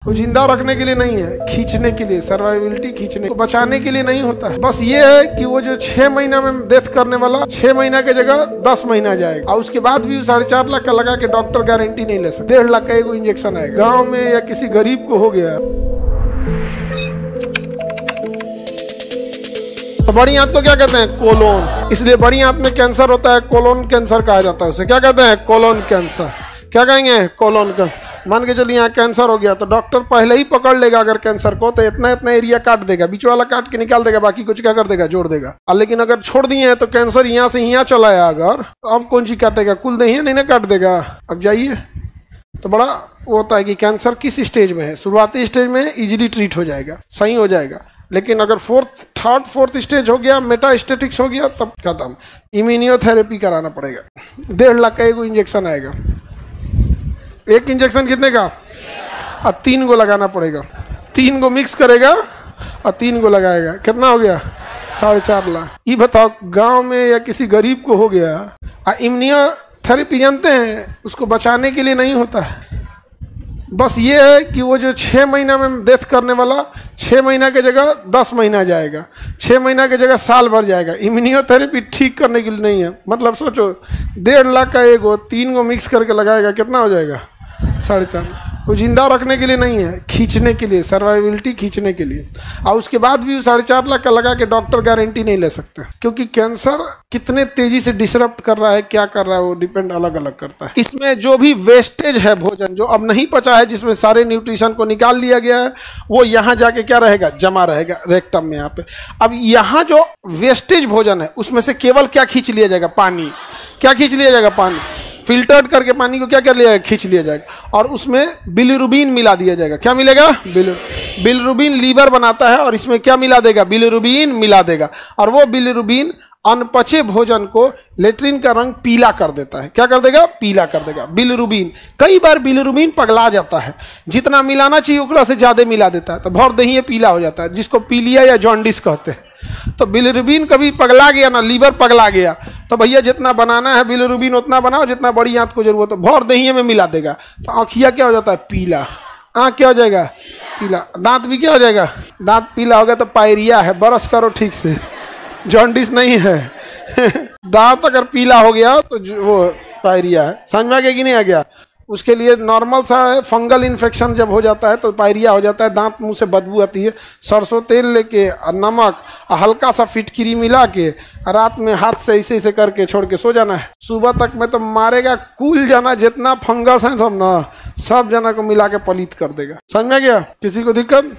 वो जिंदा रखने के लिए नहीं है, खींचने के लिए, सर्वाइविलिटी खींचने को, बचाने के लिए नहीं होता है। बस ये है कि वो जो 6 महीना में डेथ करने वाला 6 महीना की जगह 10 महीना जाएगा, और उसके बाद भी 4.5 लाख का लगा के डॉक्टर गारंटी नहीं ले सकते। 1.5 लाख का एगो इंजेक्शन आएगा। गाँव में या किसी गरीब को हो गया तो बड़ी आंत को क्या कहते हैं? कोलोन। इसलिए बड़ी आंत में कैंसर होता है, कोलोन कैंसर कहा जाता है। उसे क्या कहते हैं? Colon cancer. क्या कहेंगे? Colon cancer. मान के चलिए यहाँ कैंसर हो गया तो डॉक्टर पहले ही पकड़ लेगा अगर कैंसर को, तो इतना इतना एरिया काट देगा, बीच वाला काट के निकाल देगा, बाकी कुछ क्या कर देगा? जोड़ देगा। लेकिन अगर छोड़ दिए हैं तो कैंसर यहाँ से यहाँ चला है अगर, तो अब कौन सी काटेगा? कुल नहीं नहीं ना काट देगा। अब जाइए तो बड़ा वो होता है कि कैंसर किस स्टेज में है। शुरुआती स्टेज में इजीली ट्रीट हो जाएगा, सही हो जाएगा। लेकिन अगर थर्ड फोर्थ स्टेज हो गया, मेटास्टेटिक्स हो गया, तब खत्म, इम्यूनियोथेरेपी कराना पड़ेगा। 1.5 लाख का एगो इंजेक्शन आएगा। एक इंजेक्शन कितने का? और 3 गो लगाना पड़ेगा। 3 गो मिक्स करेगा और 3 गो लगाएगा। कितना हो गया? 4.5 लाख। ये बताओ गांव में या किसी गरीब को हो गया। इम्यूनियोथेरेपी जानते हैं, उसको बचाने के लिए नहीं होता है। बस ये है कि वो जो 6 महीना में डेथ करने वाला 6 महीना की जगह 10 महीना जाएगा, 6 महीना की जगह साल भर जाएगा। इम्यूनियोथेरेपी ठीक करने के लिए नहीं है। मतलब सोचो 1.5 लाख का एगो 3 गो मिक्स करके लगाएगा, कितना हो जाएगा? 4.5 लाख। वो जिंदा रखने के लिए नहीं है, खींचने के लिए, सर्वाइविलिटी खींचने के लिए। और उसके बाद भी 4.5 लाख का लगा के डॉक्टर गारंटी नहीं ले सकते, क्योंकि कैंसर कितने तेजी से डिसरप्ट कर रहा है, क्या कर रहा है, वो डिपेंड अलग अलग करता है। इसमें जो भी वेस्टेज है भोजन, जो अब नहीं पचा है, जिसमें सारे न्यूट्रिशन को निकाल लिया गया है, वो यहाँ जाके क्या रहेगा? जमा रहेगा रेक्टम में। यहाँ पे अब यहाँ जो वेस्टेज भोजन है उसमें से केवल क्या खींच लिया जाएगा? पानी। क्या खींच लिया जाएगा? पानी। फिल्टर्ड करके पानी को क्या कर लिया जाएगा? खींच लिया जाएगा। और उसमें बिलिरुबिन मिला दिया जाएगा। क्या मिलेगा? बिलिरुबिन लीवर बनाता है, और इसमें क्या मिला देगा? बिलिरुबिन मिला देगा। और वो बिलिरुबिन अनपचे भोजन को लेट्रिन का रंग पीला कर देता है। क्या कर देगा? पीला कर देगा। बिलिरुबिन, कई बार बिलिरुबिन पगला जाता है, जितना मिलाना चाहिए उतना से ज्यादा मिला देता है, तो भर दही पीला हो जाता है, जिसको पीलिया या जॉन्डिस कहते हैं। तो बिलिरुबिन कभी पगला गया ना, लीवर पगला गया, तो भैया जितना बनाना है बिलिरुबिन उतना बनाओ, जितना बड़ी आंत को जरूरत है भर दही में मिला देगा। तो आँखिया क्या हो जाता है? पीला। आँख क्या हो जाएगा? पीला। दांत भी क्या हो जाएगा? दांत पीला हो गया तो पायरिया है, ब्रश करो ठीक से, जॉन्डिस नहीं है। दांत अगर पीला हो गया तो वो पायरिया है। समझ में आ गया कि नहीं आ गया? उसके लिए नॉर्मल सा है, फंगल इन्फेक्शन जब हो जाता है तो पायरिया हो जाता है, दांत मुंह से बदबू आती है। सरसों तेल लेके और नमक और हल्का सा फिटकिरी मिला के रात में हाथ से ऐसे ऐसे करके छोड़ के सो जाना है। सुबह तक में तो मारेगा कुल जाना, जितना फंगस है सब ना, सब जना को मिला के पलीत कर देगा। समझ में गया? किसी को दिक्कत?